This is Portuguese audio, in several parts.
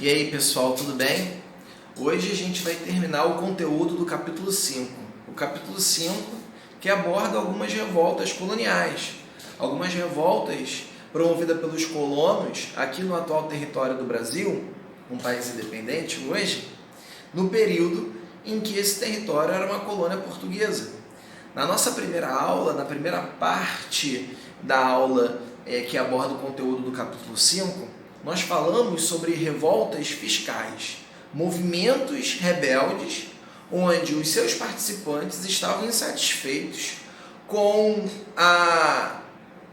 E aí pessoal, tudo bem? Hoje a gente vai terminar o conteúdo do capítulo 5. O capítulo 5 que aborda algumas revoltas coloniais. Algumas revoltas promovidas pelos colonos aqui no atual território do Brasil, um país independente hoje, no período em que esse território era uma colônia portuguesa. Na nossa primeira aula, na primeira parte da aula que aborda o conteúdo do capítulo 5, nós falamos sobre revoltas fiscais, movimentos rebeldes, onde os seus participantes estavam insatisfeitos com a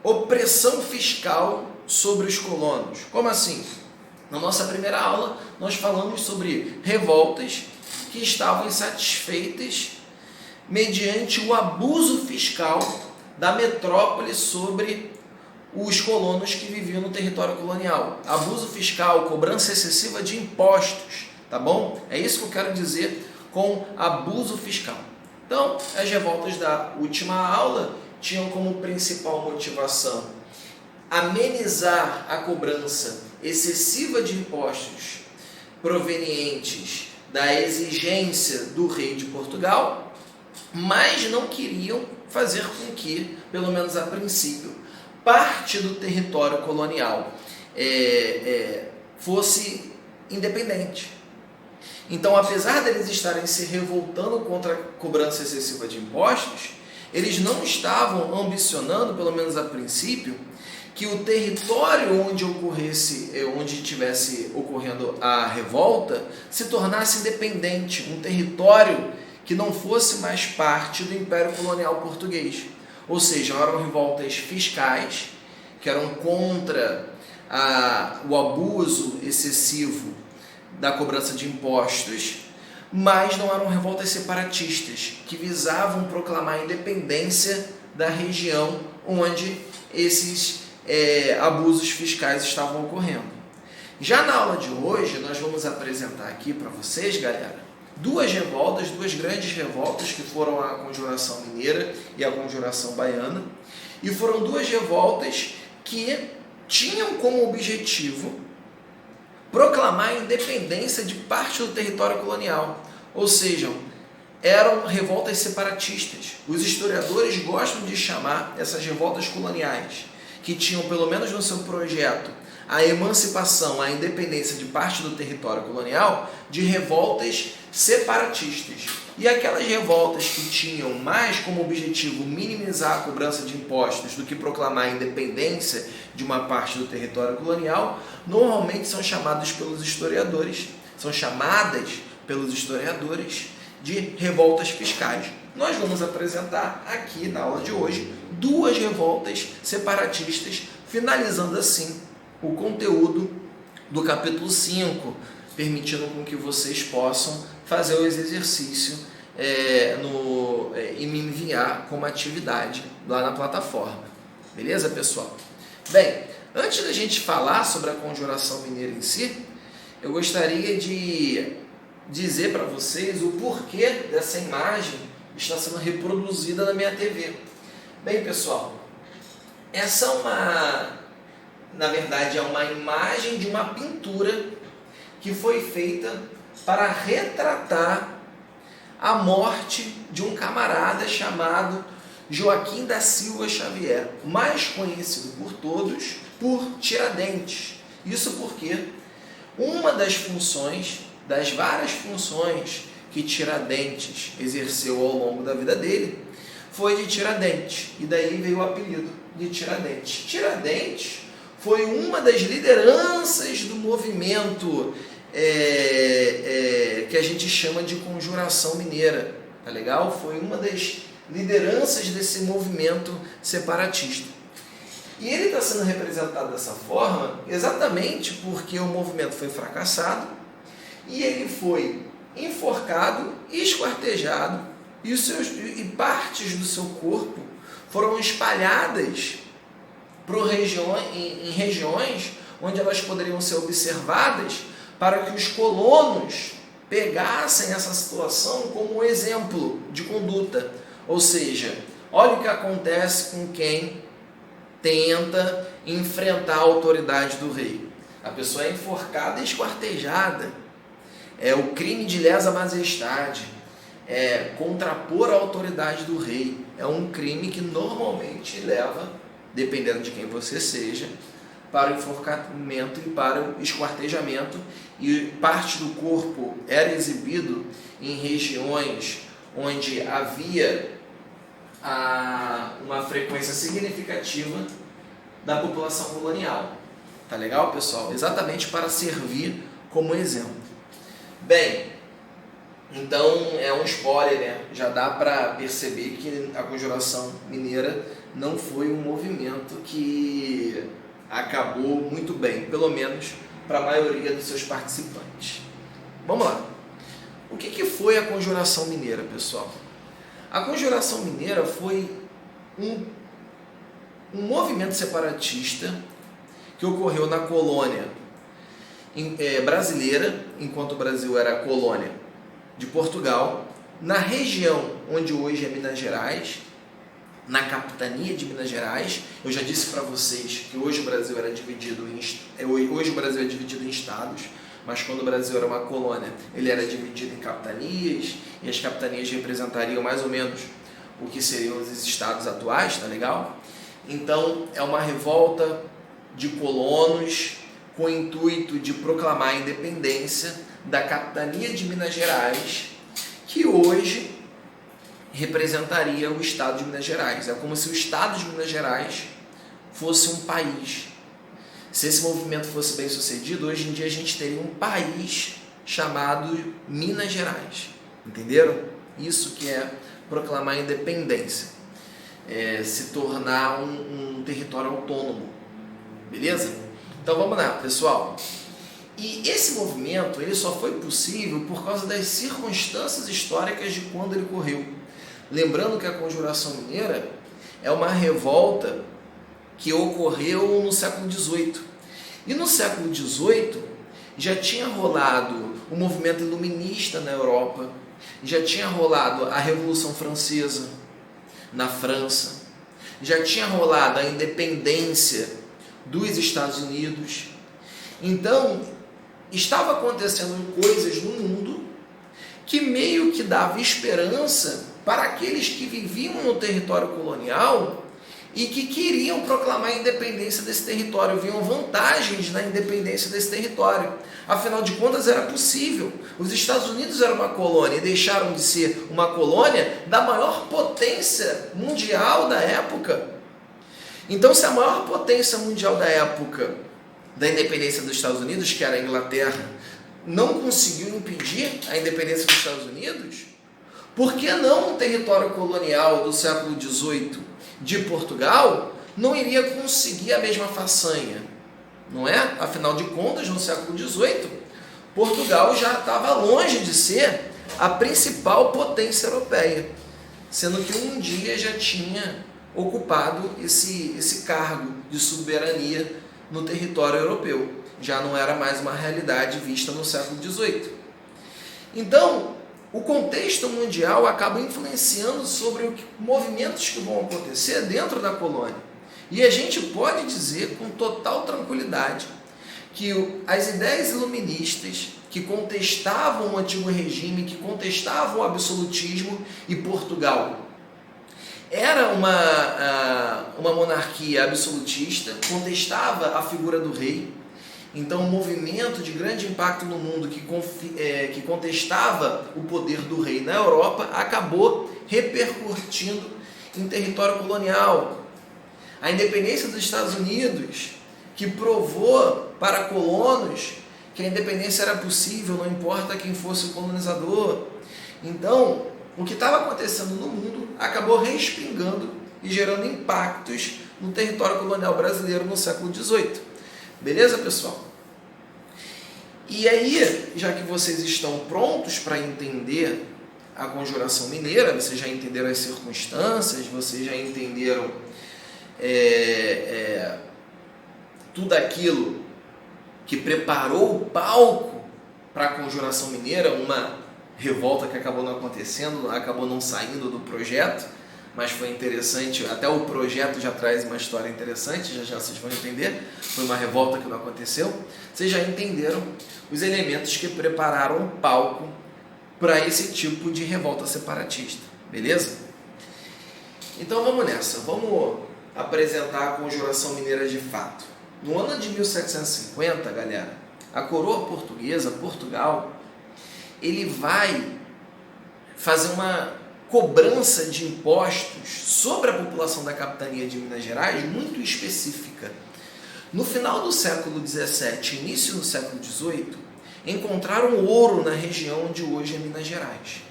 opressão fiscal sobre os colonos. Como assim? Na nossa primeira aula, nós falamos sobre revoltas que estavam insatisfeitas mediante o abuso fiscal da metrópole sobre os colonos que viviam no território colonial. Abuso fiscal, cobrança excessiva de impostos, tá bom? É isso que eu quero dizer com abuso fiscal. Então, as revoltas da última aula tinham como principal motivação amenizar a cobrança excessiva de impostos provenientes da exigência do rei de Portugal, mas não queriam fazer com que, pelo menos a princípio, parte do território colonial fosse independente. Então, apesar deles estarem se revoltando contra a cobrança excessiva de impostos, eles não estavam ambicionando, pelo menos a princípio, que o território onde estivesse ocorrendo a revolta se tornasse independente, um território que não fosse mais parte do Império Colonial Português. Ou seja, eram revoltas fiscais, que eram contra o abuso excessivo da cobrança de impostos, mas não eram revoltas separatistas, que visavam proclamar a independência da região onde esses abusos fiscais estavam ocorrendo. Já na aula de hoje, nós vamos apresentar aqui para vocês, galera, duas grandes revoltas, que foram a Conjuração Mineira e a Conjuração Baiana, e foram duas revoltas que tinham como objetivo proclamar a independência de parte do território colonial, ou seja, eram revoltas separatistas. Os historiadores gostam de chamar essas revoltas coloniais, que tinham pelo menos no seu projeto a emancipação, a independência de parte do território colonial, de revoltas separatistas. E aquelas revoltas que tinham mais como objetivo minimizar a cobrança de impostos do que proclamar a independência de uma parte do território colonial, normalmente são chamadas pelos historiadores de revoltas fiscais. Nós vamos apresentar aqui na aula de hoje duas revoltas separatistas, finalizando assim o conteúdo do capítulo 5, permitindo com que vocês possam fazer os exercícios e me enviar como atividade lá na plataforma. Beleza, pessoal? Bem, antes da gente falar sobre a Conjuração Mineira em si, eu gostaria de dizer para vocês o porquê dessa imagem está sendo reproduzida na minha TV. Bem, pessoal, na verdade, é uma imagem de uma pintura que foi feita para retratar a morte de um camarada chamado Joaquim da Silva Xavier, mais conhecido por todos por Tiradentes. Isso porque uma das várias funções que Tiradentes exerceu ao longo da vida dele foi de Tiradentes, e daí veio o apelido de Tiradentes. Tiradentes foi uma das lideranças do movimento que a gente chama de Conjuração Mineira, tá legal? Foi uma das lideranças desse movimento separatista. E ele está sendo representado dessa forma exatamente porque o movimento foi fracassado e ele foi enforcado, esquartejado e partes do seu corpo foram espalhadas em regiões onde elas poderiam ser observadas para que os colonos pegassem essa situação como exemplo de conduta. Ou seja, olha o que acontece com quem tenta enfrentar a autoridade do rei. A pessoa é enforcada e esquartejada. É o crime de lesa majestade. É contrapor a autoridade do rei. É um crime que normalmente leva, dependendo de quem você seja, para o enforcamento e para o esquartejamento, e parte do corpo era exibido em regiões onde havia uma frequência significativa da população colonial. Tá legal, pessoal? Exatamente para servir como exemplo. Bem, então é um spoiler, né? Já dá para perceber que a Conjuração Mineira não foi um movimento que acabou muito bem, pelo menos para a maioria dos seus participantes. Vamos lá. O que foi a Conjuração Mineira, pessoal? A Conjuração Mineira foi um movimento separatista que ocorreu na colônia brasileira, enquanto o Brasil era a colônia de Portugal, na região onde hoje é Minas Gerais, na capitania de Minas Gerais. Eu já disse para vocês que hoje o Brasil é dividido em estados, mas quando o Brasil era uma colônia, ele era dividido em capitanias, e as capitanias representariam mais ou menos o que seriam os estados atuais, tá legal? Então, é uma revolta de colonos com o intuito de proclamar a independência da capitania de Minas Gerais, que hoje representaria o estado de Minas Gerais. É como se o estado de Minas Gerais fosse um país. Se esse movimento fosse bem sucedido, hoje em dia a gente teria um país chamado Minas Gerais. Entenderam? Isso que é proclamar a independência. Se tornar um território autônomo. Beleza? Então vamos lá, pessoal. E esse movimento ele só foi possível por causa das circunstâncias históricas de quando ele ocorreu. Lembrando que a Conjuração Mineira é uma revolta que ocorreu no século XVIII. E no século XVIII já tinha rolado o movimento iluminista na Europa, já tinha rolado a Revolução Francesa na França, já tinha rolado a independência dos Estados Unidos. Então, estava acontecendo coisas no mundo que meio que dava esperança para aqueles que viviam no território colonial e que queriam proclamar a independência desse território, viam vantagens na independência desse território. Afinal de contas, era possível. Os Estados Unidos eram uma colônia e deixaram de ser uma colônia da maior potência mundial da época. Então, se a maior potência mundial da época da independência dos Estados Unidos, que era a Inglaterra, não conseguiu impedir a independência dos Estados Unidos, por que não um território colonial do século XVIII de Portugal não iria conseguir a mesma façanha? Não é? Afinal de contas, no século XVIII, Portugal já estava longe de ser a principal potência europeia, sendo que um dia já tinha ocupado esse cargo de soberania no território europeu. Já não era mais uma realidade vista no século XVIII. Então, o contexto mundial acaba influenciando sobre movimentos que vão acontecer dentro da colônia. E a gente pode dizer com total tranquilidade que as ideias iluministas que contestavam o antigo regime, que contestavam o absolutismo, e Portugal era uma monarquia absolutista, contestava a figura do rei. Então, um movimento de grande impacto no mundo que contestava o poder do rei na Europa acabou repercutindo em território colonial. A independência dos Estados Unidos, que provou para colonos que a independência era possível, não importa quem fosse o colonizador. Então, o que estava acontecendo no mundo acabou respingando e gerando impactos no território colonial brasileiro no século XVIII. Beleza, pessoal? E aí, já que vocês estão prontos para entender a Conjuração Mineira, vocês já entenderam as circunstâncias, vocês já entenderam tudo aquilo que preparou o palco para a Conjuração Mineira, uma revolta que acabou não acontecendo, acabou não saindo do projeto, mas foi interessante, até o projeto já traz uma história interessante, já já vocês vão entender, foi uma revolta que não aconteceu. Vocês já entenderam os elementos que prepararam o palco para esse tipo de revolta separatista, beleza? Então vamos nessa, vamos apresentar a Conjuração Mineira de fato. No ano de 1750, galera, a coroa portuguesa, Portugal, ele vai fazer uma cobrança de impostos sobre a população da capitania de Minas Gerais muito específica. No final do século XVII, início do século XVIII, encontraram ouro na região onde hoje é Minas Gerais.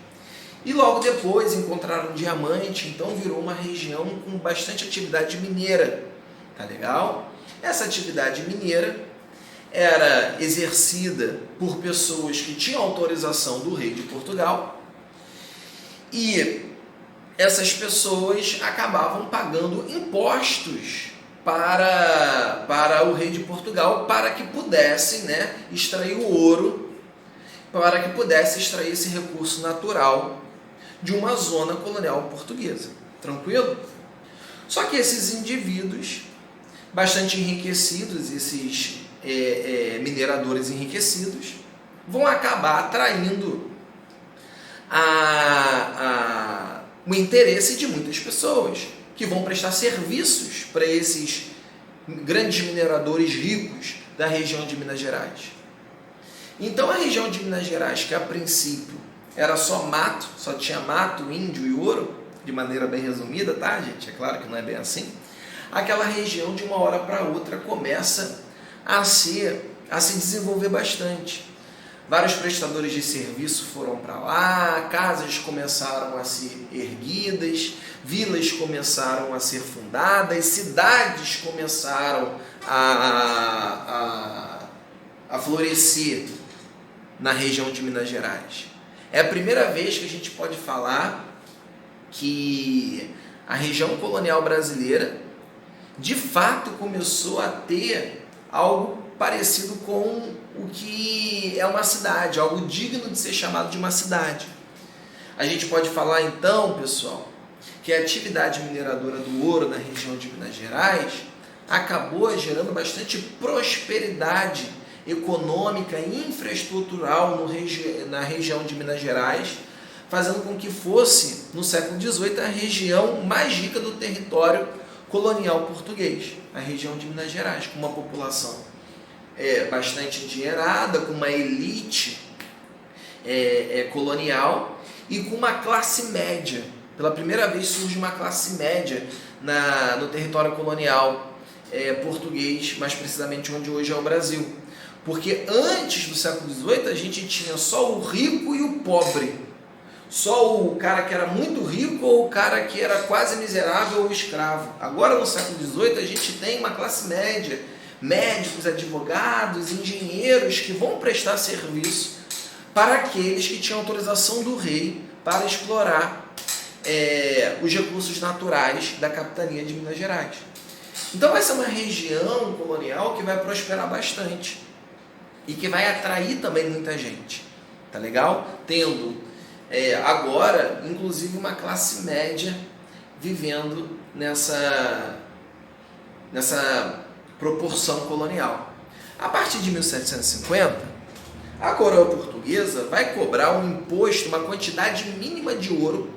E logo depois encontraram diamante, então virou uma região com bastante atividade mineira. Tá legal? Essa atividade mineira era exercida por pessoas que tinham autorização do rei de Portugal, e essas pessoas acabavam pagando impostos para o rei de Portugal para que pudessem, né, extrair o ouro, para que pudesse extrair esse recurso natural de uma zona colonial portuguesa. Tranquilo? Só que esses indivíduos bastante enriquecidos, esses mineradores enriquecidos, vão acabar atraindo o interesse de muitas pessoas que vão prestar serviços para esses grandes mineradores ricos da região de Minas Gerais. Então a região de Minas Gerais, que a princípio era só mato, só tinha mato, índio e ouro, de maneira bem resumida, tá, gente? É claro que não é bem assim. Aquela região, de uma hora para outra, começa a se desenvolver bastante. Vários prestadores de serviço foram para lá, casas começaram a ser erguidas, vilas começaram a ser fundadas, cidades começaram a florescer na região de Minas Gerais. É a primeira vez que a gente pode falar que a região colonial brasileira de fato começou a ter algo parecido com o que é uma cidade, algo digno de ser chamado de uma cidade. A gente pode falar então, pessoal, que a atividade mineradora do ouro na região de Minas Gerais acabou gerando bastante prosperidade econômica e infraestrutural na região de Minas Gerais, fazendo com que fosse, no século XVIII, a região mais rica do território colonial português, a região de Minas Gerais, com uma população bastante endinheirada, com uma elite colonial e com uma classe média. Pela primeira vez surge uma classe média no território colonial português, mais precisamente onde hoje é o Brasil. Porque antes do século XVIII a gente tinha só o rico e o pobre. Só o cara que era muito rico ou o cara que era quase miserável ou escravo. Agora no século XVIII a gente tem uma classe média, médicos, advogados, engenheiros que vão prestar serviço para aqueles que tinham autorização do rei para explorar os recursos naturais da capitania de Minas Gerais. Então essa é uma região colonial que vai prosperar bastante e que vai atrair também muita gente, tá legal? Tendo agora, inclusive, uma classe média vivendo nessa proporção colonial. A partir de 1750, a coroa portuguesa vai cobrar um imposto, uma quantidade mínima de ouro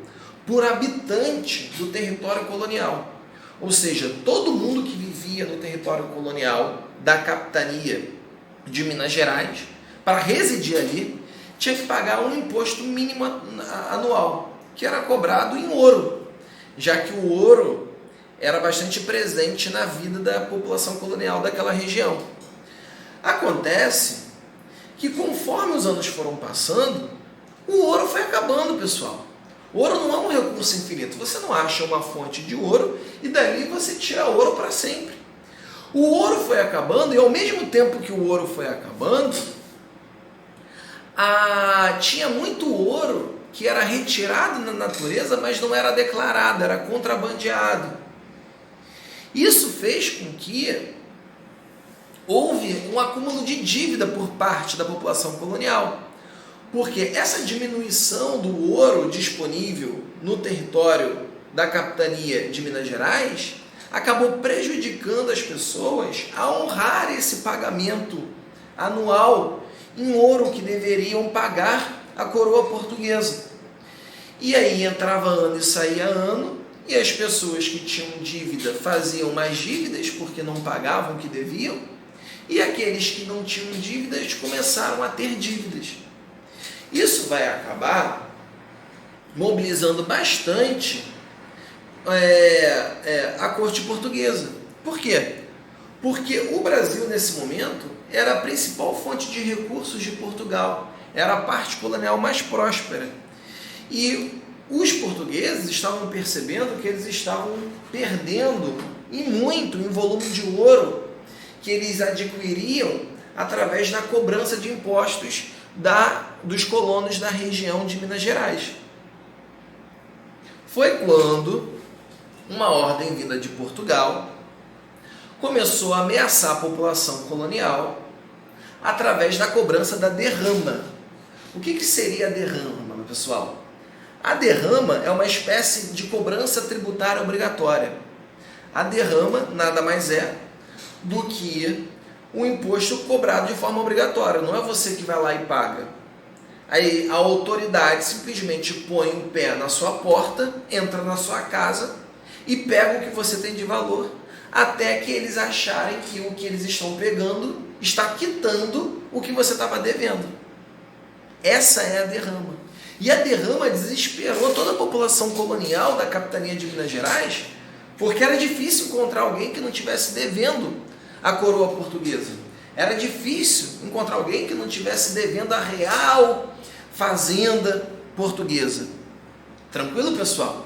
por habitante do território colonial. Ou seja, todo mundo que vivia no território colonial da capitania de Minas Gerais, para residir ali, tinha que pagar um imposto mínimo anual, que era cobrado em ouro, já que o ouro era bastante presente na vida da população colonial daquela região. Acontece que conforme os anos foram passando, o ouro foi acabando, pessoal. O ouro não é um recurso infinito. Você não acha uma fonte de ouro e dali você tira ouro para sempre. O ouro foi acabando e ao mesmo tempo que o ouro foi acabando, tinha muito ouro que era retirado na natureza, mas não era declarado, era contrabandeado. Isso fez com que houve um acúmulo de dívida por parte da população colonial, porque essa diminuição do ouro disponível no território da capitania de Minas Gerais acabou prejudicando as pessoas a honrar esse pagamento anual em ouro que deveriam pagar à coroa portuguesa. E aí entrava ano e saía ano, e as pessoas que tinham dívida faziam mais dívidas porque não pagavam o que deviam, e aqueles que não tinham dívidas começaram a ter dívidas. Isso vai acabar mobilizando bastante a corte portuguesa. Por quê? Porque o Brasil, nesse momento, era a principal fonte de recursos de Portugal, era a parte colonial mais próspera. E os portugueses estavam percebendo que eles estavam perdendo, e muito, em volume de ouro que eles adquiriam através da cobrança de impostos dos colonos da região de Minas Gerais. Foi quando uma ordem vinda de Portugal começou a ameaçar a população colonial através da cobrança da derrama. O que seria a derrama, pessoal? A derrama é uma espécie de cobrança tributária obrigatória. A derrama nada mais é do que um imposto cobrado de forma obrigatória. Não é você que vai lá e paga. Aí a autoridade simplesmente põe o pé na sua porta, entra na sua casa e pega o que você tem de valor, até que eles acharem que o que eles estão pegando está quitando o que você estava devendo. Essa é a derrama. E a derrama desesperou toda a população colonial da capitania de Minas Gerais, porque era difícil encontrar alguém que não estivesse devendo a coroa portuguesa. Era difícil encontrar alguém que não estivesse devendo a real fazenda portuguesa. Tranquilo, pessoal?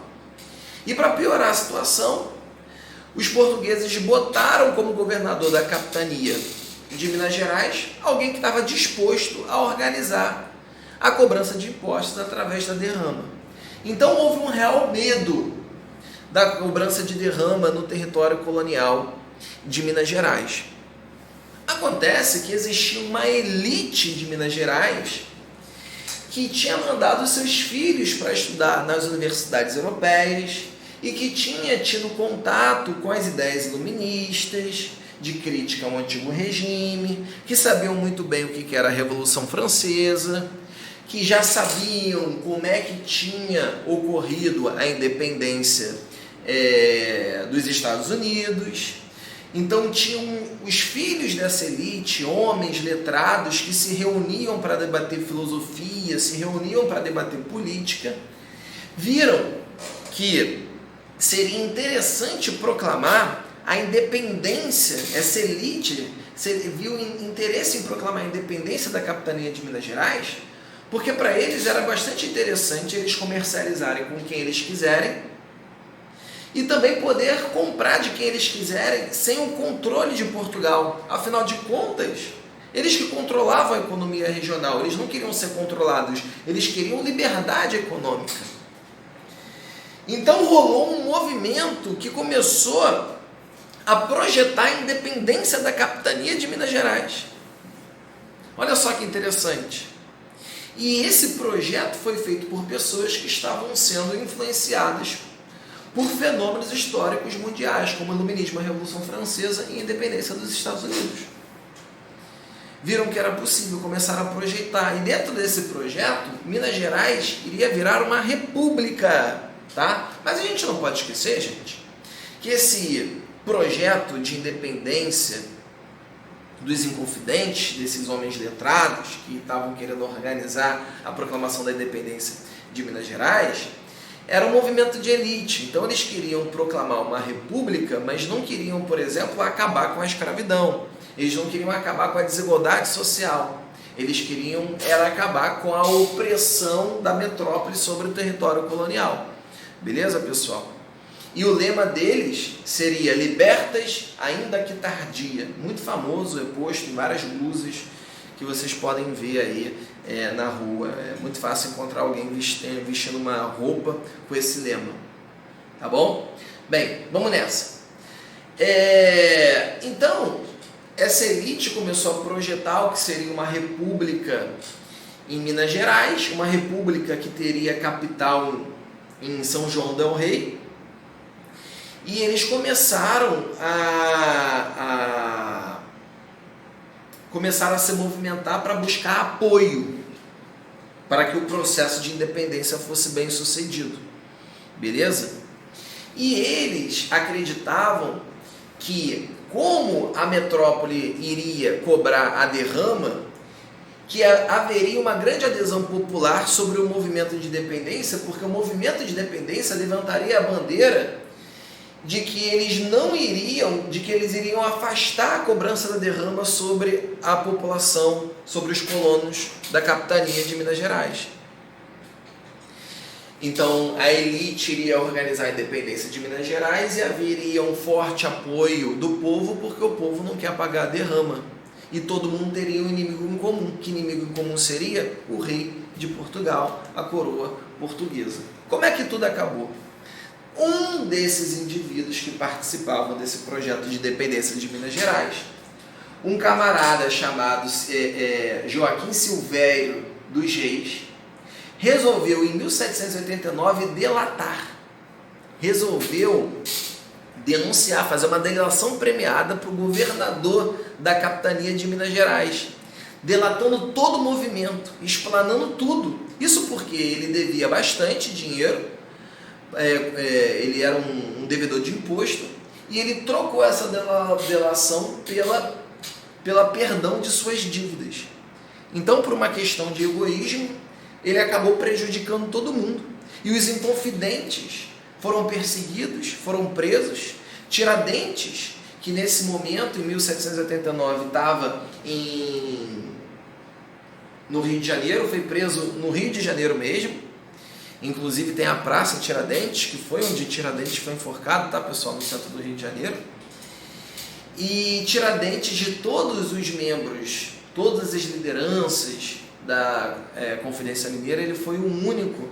E para piorar a situação, os portugueses botaram como governador da capitania de Minas Gerais alguém que estava disposto a organizar a cobrança de impostos através da derrama. Então houve um real medo da cobrança de derrama no território colonial de Minas Gerais. Acontece que existia uma elite de Minas Gerais que tinha mandado seus filhos para estudar nas universidades europeias e que tinha tido contato com as ideias iluministas, de crítica ao antigo regime, que sabiam muito bem o que era a Revolução Francesa, que já sabiam como é que tinha ocorrido a independência dos Estados Unidos. Então tinham os filhos dessa elite, homens letrados, que se reuniam para debater filosofia, se reuniam para debater política, viram que seria interessante proclamar a independência. Essa elite viu interesse em proclamar a independência da capitania de Minas Gerais, porque para eles era bastante interessante eles comercializarem com quem eles quiserem e também poder comprar de quem eles quiserem sem o controle de Portugal. Afinal de contas, eles que controlavam a economia regional, eles não queriam ser controlados, eles queriam liberdade econômica. Então rolou um movimento que começou a projetar a independência da capitania de Minas Gerais. Olha só que interessante. E esse projeto foi feito por pessoas que estavam sendo influenciadas por fenômenos históricos mundiais, como o Iluminismo, a Revolução Francesa e a independência dos Estados Unidos. Viram que era possível, começaram a projetar. E dentro desse projeto, Minas Gerais iria virar uma república. Tá? Mas a gente não pode esquecer, gente, que esse projeto de independência dos Inconfidentes, desses homens letrados que estavam querendo organizar a proclamação da independência de Minas Gerais, era um movimento de elite. Então eles queriam proclamar uma república, mas não queriam, por exemplo, acabar com a escravidão. Eles não queriam acabar com a desigualdade social. Eles queriam acabar com a opressão da metrópole sobre o território colonial. Beleza, pessoal? E o lema deles seria libertas, ainda que tardia. Muito famoso, é posto em várias blusas que vocês podem ver aí na rua. É muito fácil encontrar alguém vestindo uma roupa com esse lema. Tá bom? Bem, vamos nessa. Então, essa elite começou a projetar o que seria uma república em Minas Gerais, uma república que teria capital em São João del Rei, E eles começaram a se movimentar para buscar apoio para que o processo de independência fosse bem sucedido. Beleza? E eles acreditavam que, como a metrópole iria cobrar a derrama, que haveria uma grande adesão popular sobre o movimento de independência, porque o movimento de independência levantaria a bandeira de que eles iriam afastar a cobrança da derrama sobre a população, sobre os colonos da capitania de Minas Gerais. Então, a elite iria organizar a independência de Minas Gerais e haveria um forte apoio do povo, porque o povo não quer pagar a derrama. E todo mundo teria um inimigo em comum. Que inimigo em comum seria? O rei de Portugal, a coroa portuguesa. Como é que tudo acabou? Um desses indivíduos que participavam desse projeto de independência de Minas Gerais, um camarada chamado Joaquim Silvério dos Reis, resolveu em 1789 resolveu denunciar, fazer uma delação premiada para o governador da capitania de Minas Gerais, delatando todo o movimento, explanando tudo. Isso porque ele devia bastante dinheiro, ele era um devedor de imposto, e ele trocou essa delação pela perdão de suas dívidas. Então, por uma questão de egoísmo, ele acabou prejudicando todo mundo. E os inconfidentes foram perseguidos, foram presos. Tiradentes, que nesse momento, em 1789, estava no Rio de Janeiro, foi preso no Rio de Janeiro mesmo. Inclusive tem a Praça Tiradentes, que foi onde Tiradentes foi enforcado, tá, pessoal, no centro do Rio de Janeiro. E Tiradentes, de todos os membros, todas as lideranças da Confidência Mineira, ele foi o único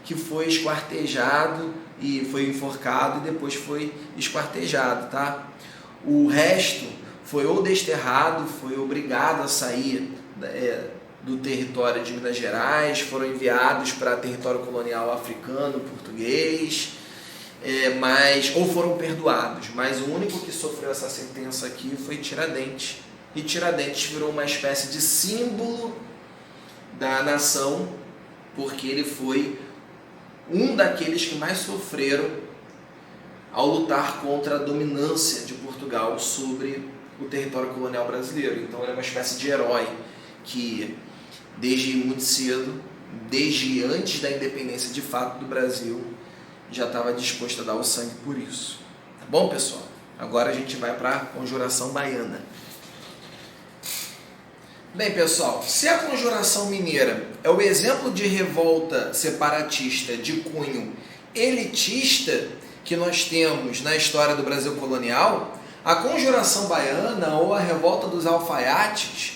que foi esquartejado e foi enforcado e depois foi esquartejado, tá? O resto foi ou desterrado, foi obrigado a sair do território de Minas Gerais, foram enviados para território colonial africano, português, ou foram perdoados, mas o único que sofreu essa sentença aqui foi Tiradentes. E Tiradentes virou uma espécie de símbolo da nação, porque ele foi um daqueles que mais sofreram ao lutar contra a dominância de Portugal sobre o território colonial brasileiro. Então ele é uma espécie de herói que, desde muito cedo, desde antes da independência de fato do Brasil, já estava disposto a dar o sangue por isso. Tá bom, pessoal? Agora a gente vai para a Conjuração Baiana. Bem, pessoal, se a Conjuração Mineira é o exemplo de revolta separatista de cunho elitista que nós temos na história do Brasil colonial, a Conjuração Baiana, ou a Revolta dos Alfaiates,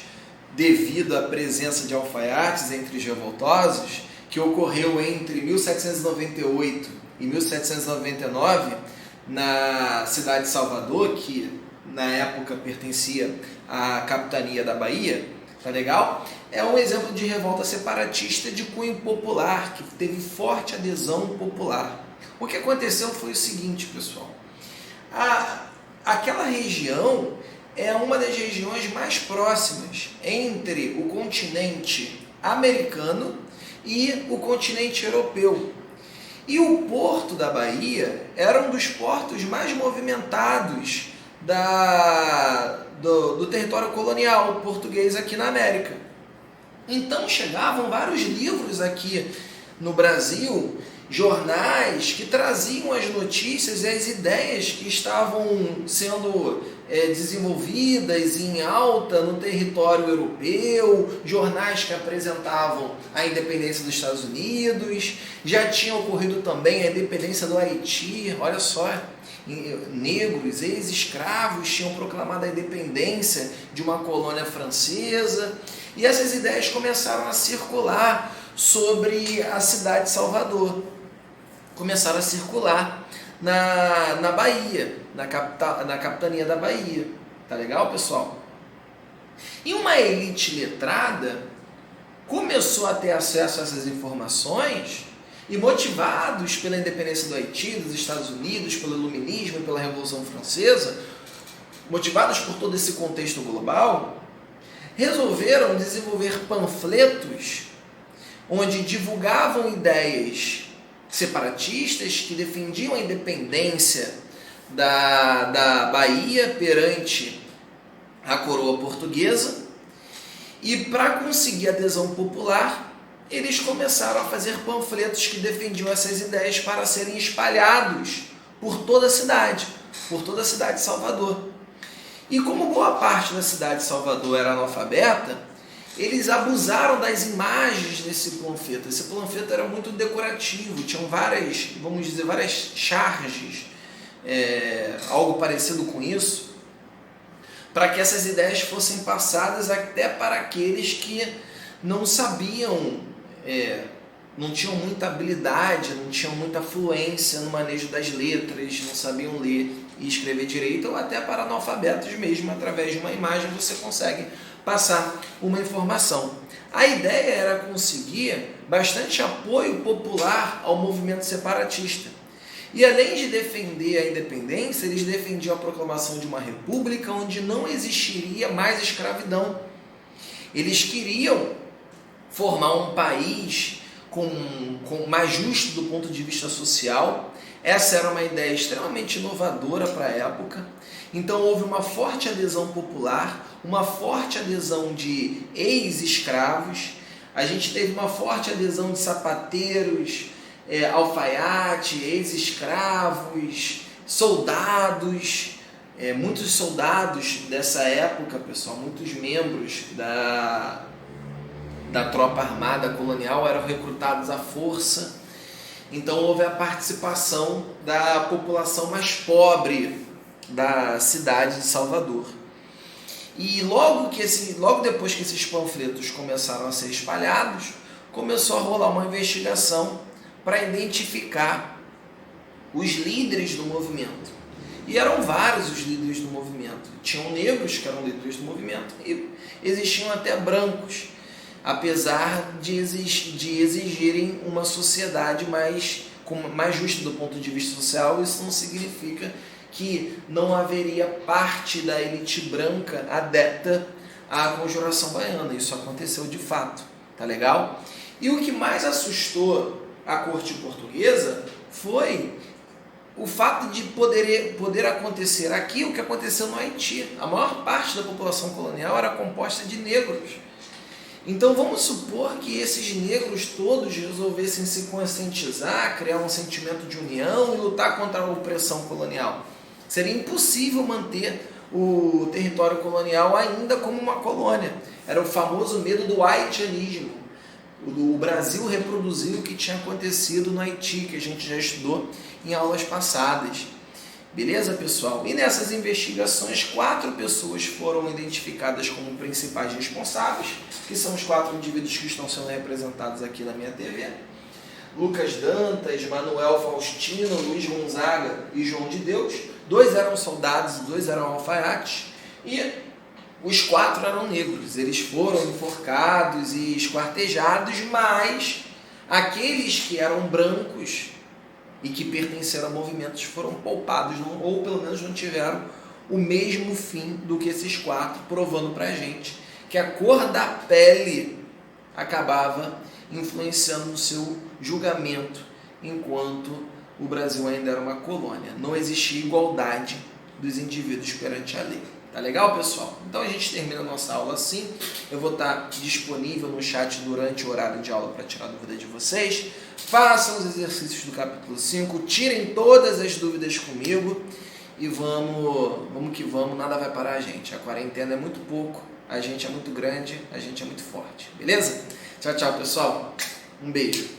devido à presença de alfaiates entre os revoltosos, que ocorreu entre 1798 e 1799 na cidade de Salvador, que na época pertencia à capitania da Bahia, tá legal? É um exemplo de revolta separatista de cunho popular, que teve forte adesão popular. O que aconteceu foi o seguinte, pessoal. Aquela região é uma das regiões mais próximas entre o continente americano e o continente europeu. E o porto da Bahia era um dos portos mais movimentados do território colonial português aqui na América. Então chegavam vários livros aqui no Brasil, jornais que traziam as notícias e as ideias que estavam sendo desenvolvidas em alta no território europeu, jornais que apresentavam a independência dos Estados Unidos, já tinha ocorrido também a independência do Haiti, olha só, negros, ex-escravos tinham proclamado a independência de uma colônia francesa, e essas ideias começaram a circular sobre a cidade de Salvador, começaram a circular na Bahia, na capitania da Bahia. Tá legal, pessoal? E uma elite letrada começou a ter acesso a essas informações E motivados pela independência do Haiti, dos Estados Unidos, pelo Iluminismo e pela Revolução Francesa, motivados por todo esse contexto global, resolveram desenvolver panfletos onde divulgavam ideias separatistas que defendiam a independência da Bahia perante a coroa portuguesa. E para conseguir adesão popular, eles começaram a fazer panfletos que defendiam essas ideias para serem espalhados por toda a cidade de Salvador. E como boa parte da cidade de Salvador era analfabeta, eles abusaram das imagens desse panfleto. Esse panfleto era muito decorativo, tinham várias, vamos dizer, várias charges, algo parecido com isso, para que essas ideias fossem passadas até para aqueles que não sabiam, não tinham muita habilidade, não tinham muita fluência no manejo das letras, não sabiam ler e escrever direito, ou até para analfabetos mesmo, através de uma imagem você consegue passar uma informação. A ideia era conseguir bastante apoio popular ao movimento separatista. E além de defender a independência, eles defendiam a proclamação de uma república onde não existiria mais escravidão. Eles queriam formar um país mais justo do ponto de vista social. Essa era uma ideia extremamente inovadora para a época. Então houve uma forte adesão popular, uma forte adesão de ex-escravos. A gente teve uma forte adesão de sapateiros, alfaiate, ex-escravos, soldados, muitos soldados dessa época, pessoal, muitos membros da tropa armada colonial eram recrutados à força. Então houve a participação da população mais pobre da cidade de Salvador. E logo depois que esses panfletos começaram a ser espalhados, começou a rolar uma investigação para identificar os líderes do movimento. E eram vários os líderes do movimento. Tinham negros que eram líderes do movimento e existiam até brancos, apesar de exigirem uma sociedade mais justa do ponto de vista social. Isso não significa que não haveria parte da elite branca adepta à Conjuração Baiana. Isso aconteceu de fato, tá legal? E o que mais assustou a corte portuguesa foi o fato de poder acontecer aqui o que aconteceu no Haiti. A maior parte da população colonial era composta de negros. Então vamos supor que esses negros todos resolvessem se conscientizar, criar um sentimento de união e lutar contra a opressão colonial. Seria impossível manter o território colonial ainda como uma colônia. Era o famoso medo do haitianismo. O Brasil reproduziu o que tinha acontecido no Haiti, que a gente já estudou em aulas passadas. Beleza, pessoal? E nessas investigações, 4 pessoas foram identificadas como principais responsáveis, que são os 4 indivíduos que estão sendo representados aqui na minha TV. Lucas Dantas, Manuel Faustino, Luiz Gonzaga e João de Deus. 2 eram soldados e 2 eram alfaiates. E os 4 eram negros. Eles foram enforcados e esquartejados, mas aqueles que eram brancos e que pertenceram a movimentos foram poupados, ou pelo menos não tiveram o mesmo fim do que esses 4, provando pra gente que a cor da pele acabava influenciando no seu julgamento, enquanto o Brasil ainda era uma colônia. Não existia igualdade dos indivíduos perante a lei. Tá legal, pessoal? Então a gente termina a nossa aula assim. Eu vou estar disponível no chat durante o horário de aula para tirar dúvida de vocês. Façam os exercícios do capítulo 5, tirem todas as dúvidas comigo e vamos que vamos, nada vai parar a gente. A quarentena é muito pouco, a gente é muito grande, a gente é muito forte. Beleza? Tchau, tchau, pessoal. Um beijo.